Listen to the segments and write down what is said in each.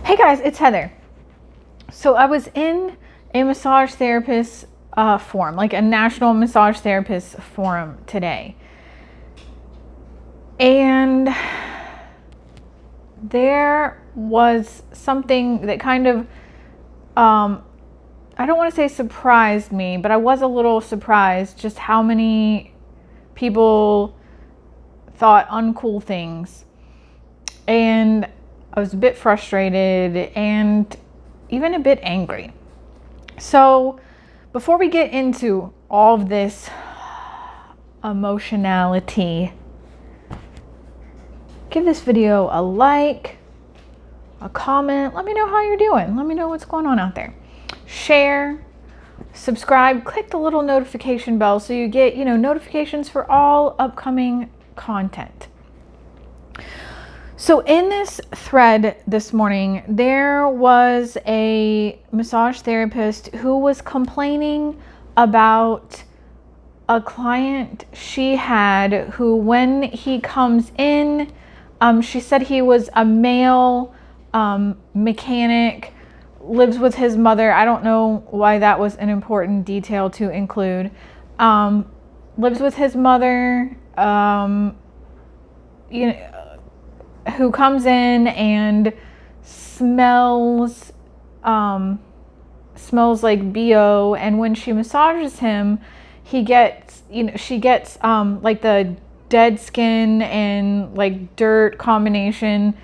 Hey guys, it's Heather. So I was in a massage therapist forum, like a national massage therapist forum today. And there was something that kind of, I don't want to say surprised me, but I was a little surprised just how many people thought uncool things. And I was a bit frustrated and even a bit angry. So before we get into all of this emotionality, give this video a like, a comment. Let me know how you're doing. Let me know what's going on out there. Share, subscribe, click the little notification bell so you get, notifications for all upcoming content. So in this thread this morning, there was a massage therapist who was complaining about a client she had who, when he comes in, she said he was a male mechanic, lives with his mother. I don't know why that was an important detail to include. Lives with his mother, who comes in and smells like BO, and when she massages him, she gets like the dead skin and like dirt combination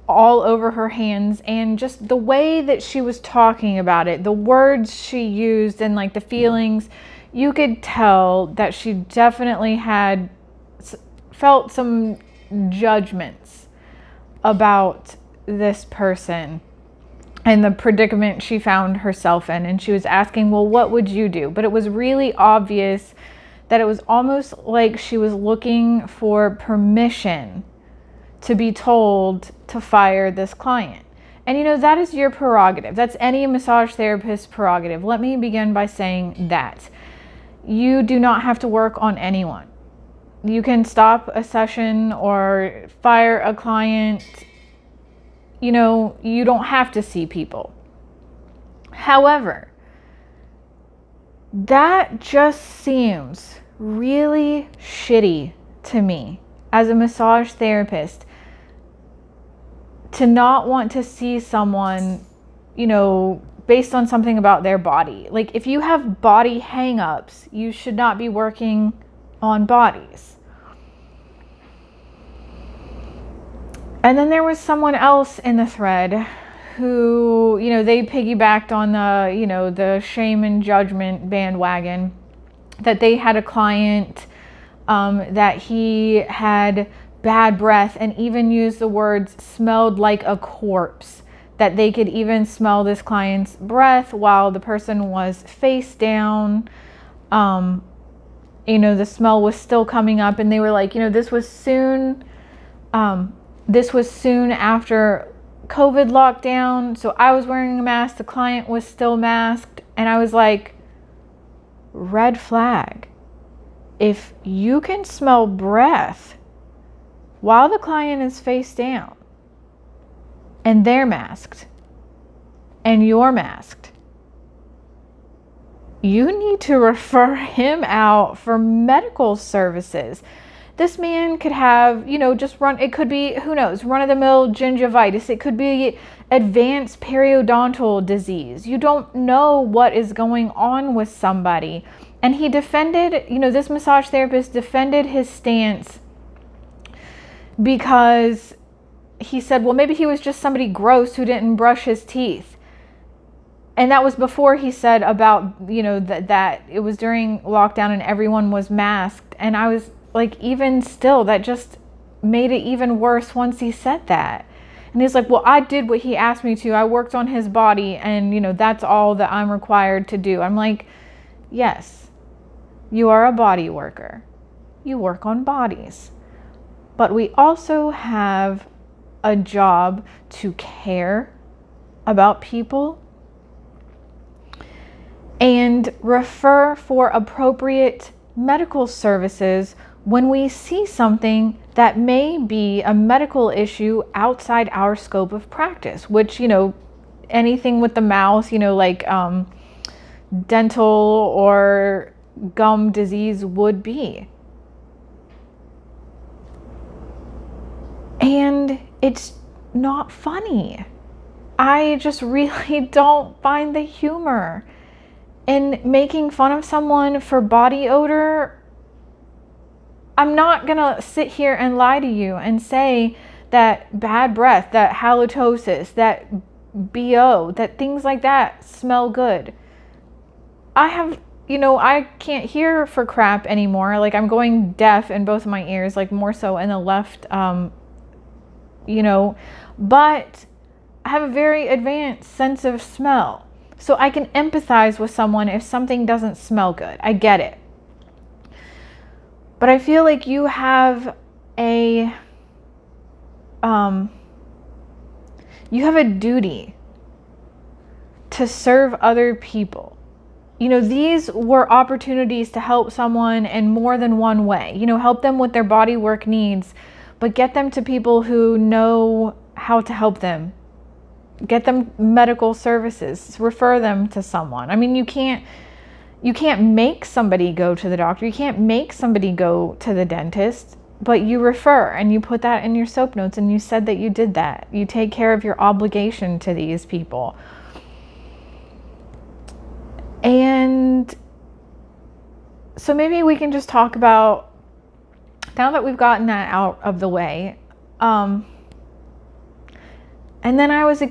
all over her hands. And just the way that she was talking about it, the words she used, and like the feelings, you could tell that she definitely had felt some judgments about this person and the predicament she found herself in. And she was asking, well, what would you do? But it was really obvious that it was almost like she was looking for permission to be told to fire this client. And that is your prerogative. That's any massage therapist's prerogative. Let me begin by saying that you do not have to work on anyone. You can stop a session or fire a client. You don't have to see people. However, that just seems really shitty to me as a massage therapist, to not want to see someone, based on something about their body. Like, if you have body hang-ups, you should not be working on bodies. And then there was someone else in the thread who, they piggybacked on the shame and judgment bandwagon, that they had a client that he had bad breath, and even used the words smelled like a corpse, that they could even smell this client's breath while the person was face down. The smell was still coming up, and they were like, this was soon after COVID lockdown, so I was wearing a mask, the client was still masked, and I was like, red flag. If you can smell breath while the client is face down and they're masked and you're masked, you need to refer him out for medical services. This man could have, it could be, who knows, run-of-the-mill gingivitis. It could be advanced periodontal disease. You don't know what is going on with somebody. And he defended, this massage therapist defended his stance because he said, well, maybe he was just somebody gross who didn't brush his teeth. And that was before he said about, that it was during lockdown and everyone was masked. And I was like, even still, that just made it even worse once he said that. And he's like, well, I did what he asked me to. I worked on his body, and, that's all that I'm required to do. I'm like, yes, you are a body worker. You work on bodies. But we also have a job to care about people and refer for appropriate medical services when we see something that may be a medical issue outside our scope of practice, which, anything with the mouth, like dental or gum disease would be. And it's not funny. I just really don't find the humor in making fun of someone for body odor. I'm not gonna sit here and lie to you and say that bad breath, that halitosis, that BO, that things like that smell good. I can't hear for crap anymore. Like, I'm going deaf in both of my ears, like more so in the left, but I have a very advanced sense of smell. So I can empathize with someone if something doesn't smell good. I get it. But I feel like you have a duty to serve other people. These were opportunities to help someone in more than one way. Help them with their body work needs, but get them to people who know how to help them. Get them medical services, refer them to someone. I mean, you can't make somebody go to the doctor. You can't make somebody go to the dentist, but you refer, and you put that in your soap notes, and you said that you did that. You take care of your obligation to these people. And so maybe we can just talk about, now that we've gotten that out of the way, and then I was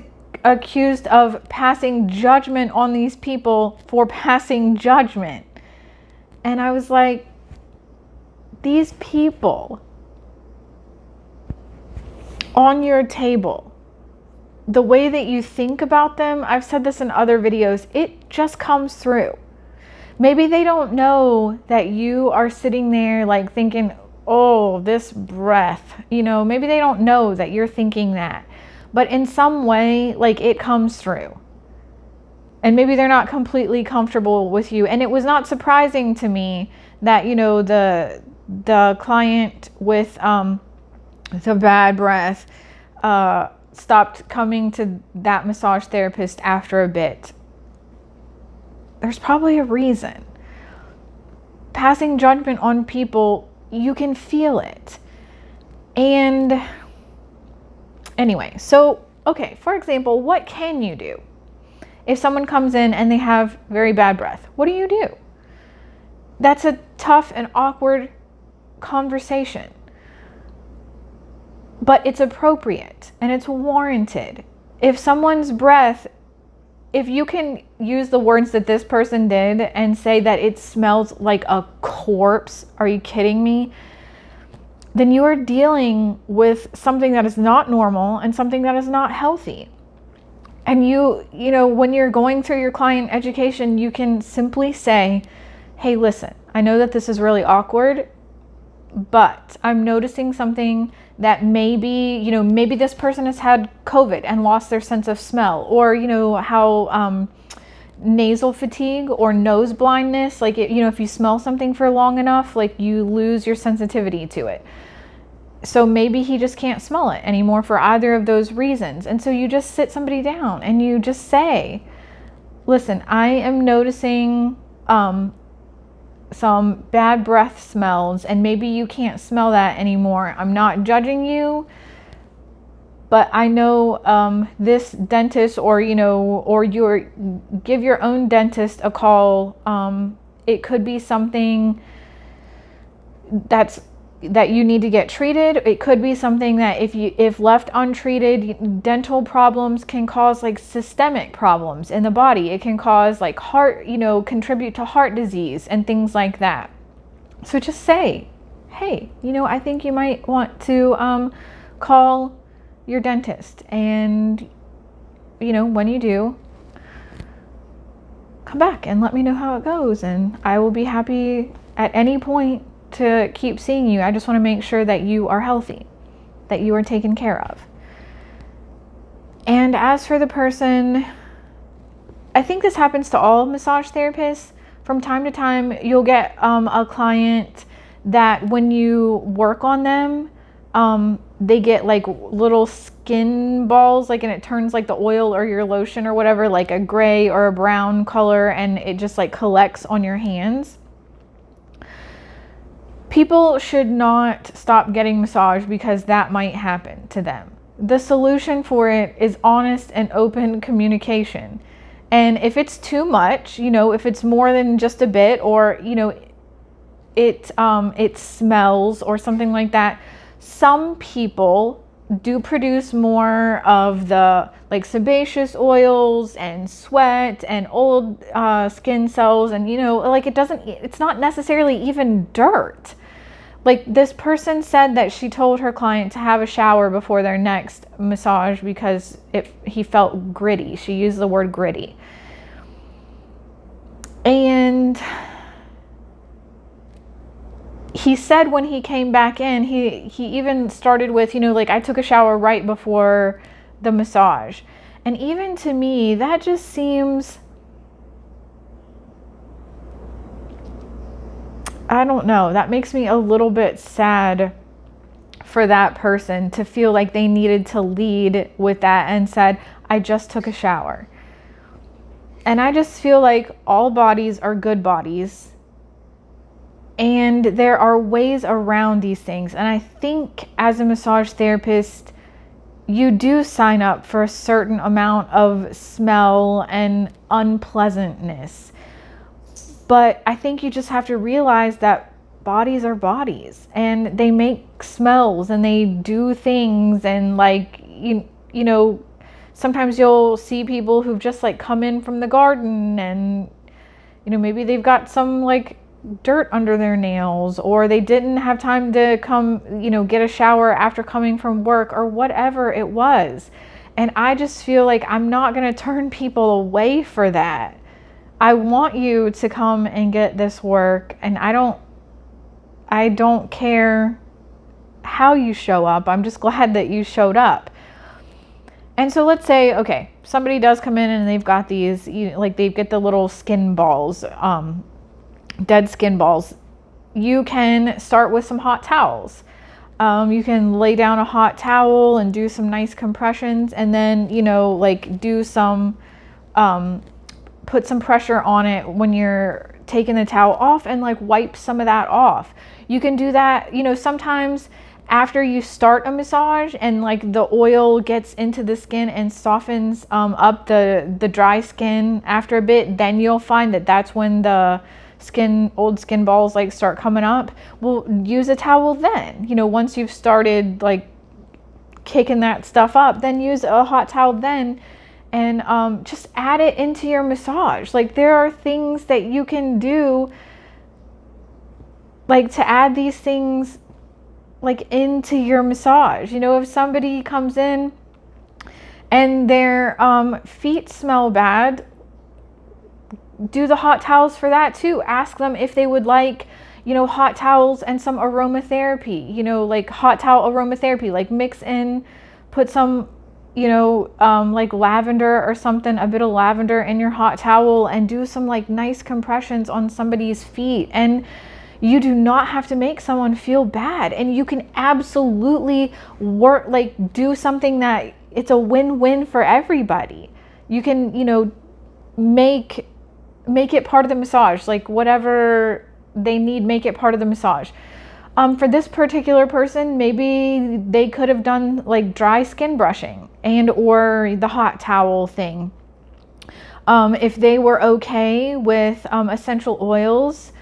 accused of passing judgment on these people for passing judgment. And I was like, these people on your table, the way that you think about them, I've said this in other videos, it just comes through. Maybe they don't know that you are sitting there like thinking, oh, this breath, maybe they don't know that you're thinking that. But in some way, like, it comes through. And maybe they're not completely comfortable with you. And it was not surprising to me that, the client with the bad breath stopped coming to that massage therapist after a bit. There's probably a reason. Passing judgment on people, you can feel it. And anyway, so, okay, for example, what can you do? If someone comes in and they have very bad breath, what do? That's a tough and awkward conversation. But it's appropriate and it's warranted. If someone's breath, if you can use the words that this person did and say that it smells like a corpse, are you kidding me? Then you are dealing with something that is not normal and something that is not healthy. And when you're going through your client education, you can simply say, hey, listen, I know that this is really awkward, but I'm noticing something that maybe this person has had COVID and lost their sense of smell, or, how nasal fatigue or nose blindness, like, if you smell something for long enough, like, you lose your sensitivity to it. So maybe he just can't smell it anymore for either of those reasons. And so you just sit somebody down and you just say, listen, I am noticing some bad breath smells, and maybe you can't smell that anymore. I'm not judging you, but I know this dentist, or give your own dentist a call. It could be something that you need to get treated. It could be something that if left untreated, dental problems can cause like systemic problems in the body. It can cause like heart, contribute to heart disease and things like that. So just say, hey, I think you might want to call your dentist, and when you do, come back and let me know how it goes, and I will be happy at any point to keep seeing you. I just want to make sure that you are healthy, that you are taken care of. And as for the person, I think this happens to all massage therapists. From time to time, you'll get a client that when you work on them they get like little skin balls, like, and it turns like the oil or your lotion or whatever, like a gray or a brown color, and it just like collects on your hands. People should not stop getting massaged because that might happen to them. The solution for it is honest and open communication. And if it's too much, if it's more than just a bit, or, it smells or something like that, some people do produce more of the like sebaceous oils and sweat and old skin cells, and like it's not necessarily even dirt. Like, this person said that she told her client to have a shower before their next massage because he felt gritty. She used the word gritty. And he said when he came back in, he even started with, like, I took a shower right before the massage. And even to me, that just seems, I don't know, that makes me a little bit sad for that person to feel like they needed to lead with that and said, I just took a shower. And I just feel like all bodies are good bodies. And there are ways around these things. And I think as a massage therapist, you do sign up for a certain amount of smell and unpleasantness. But I think you just have to realize that bodies are bodies, and they make smells and they do things, and like, sometimes you'll see people who've just like come in from the garden, and maybe they've got some like dirt under their nails, or they didn't have time to come, get a shower after coming from work, or whatever it was. And I just feel like I'm not going to turn people away for that. I want you to come and get this work, and I don't care how you show up. I'm just glad that you showed up. And so let's say, okay, somebody does come in and they've got these, like they get the little skin balls, dead skin balls. You can start with some hot towels. You can lay down a hot towel and do some nice compressions, and then, like do some, put some pressure on it when you're taking the towel off, and like wipe some of that off. You can do that, sometimes after you start a massage and like the oil gets into the skin and softens up the dry skin after a bit, then you'll find that that's when the old skin balls like start coming up. Well, use a towel then. Once you've started like kicking that stuff up, then use a hot towel then. And just add it into your massage. Like, there are things that you can do, like to add these things like into your massage. If somebody comes in and their feet smell bad, do the hot towels for that too. Ask them if they would like, hot towels and some aromatherapy, like hot towel aromatherapy, like mix in, put some, like lavender or something, a bit of lavender in your hot towel, and do some like nice compressions on somebody's feet. And you do not have to make someone feel bad, and you can absolutely do something that it's a win-win for everybody. You can, make it part of the massage, like whatever they need, make it part of the massage. For this particular person, maybe they could have done like dry skin brushing and or the hot towel thing. If they were okay with essential oils,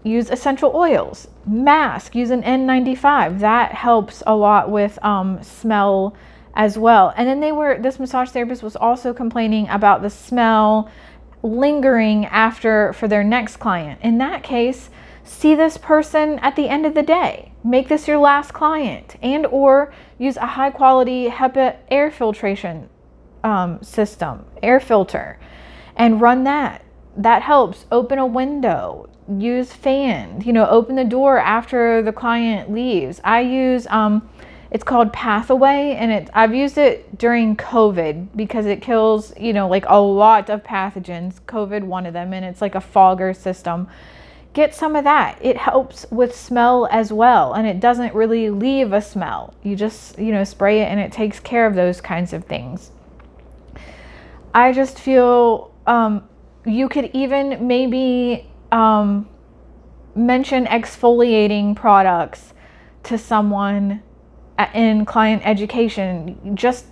use essential oils. Mask, use an N95. That helps a lot with smell as well. And then this massage therapist was also complaining about the smell lingering for their next client. In that case, see this person at the end of the day. Make this your last client, and or use a high quality HEPA air filtration system, air filter, and run that. That helps. Open a window, use fan, open the door after the client leaves. I use, it's called Pathaway, and I've used it during COVID because it kills, like a lot of pathogens, COVID one of them, and it's like a fogger system. get some of that. It helps with smell as well, and it doesn't really leave a smell. You just, spray it and it takes care of those kinds of things. I just feel you could even maybe mention exfoliating products to someone in client education. Just,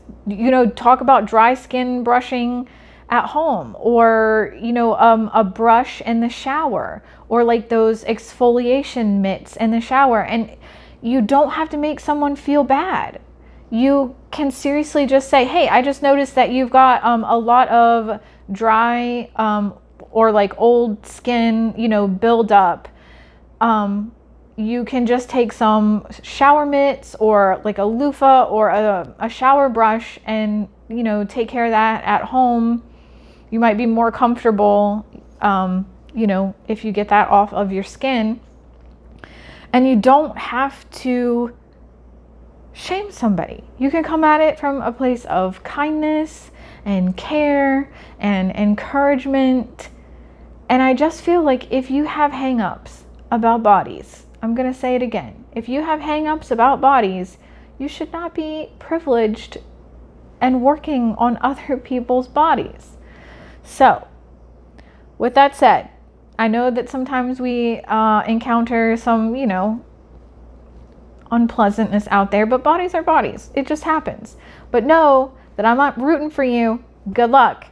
talk about dry skin brushing at home, or a brush in the shower, or like those exfoliation mitts in the shower. And you don't have to make someone feel bad. You can seriously just say, hey, I just noticed that you've got a lot of dry or like old skin, build up. You can just take some shower mitts or like a loofah or a shower brush and, take care of that at home. You might be more comfortable, if you get that off of your skin. And you don't have to shame somebody. You can come at it from a place of kindness and care and encouragement. And I just feel like if you have hang-ups about bodies, I'm going to say it again. If you have hang-ups about bodies, you should not be privileged and working on other people's bodies. So, with that said, I know that sometimes we encounter some, unpleasantness out there, but bodies are bodies. It just happens. But know that I'm not rooting for you. Good luck.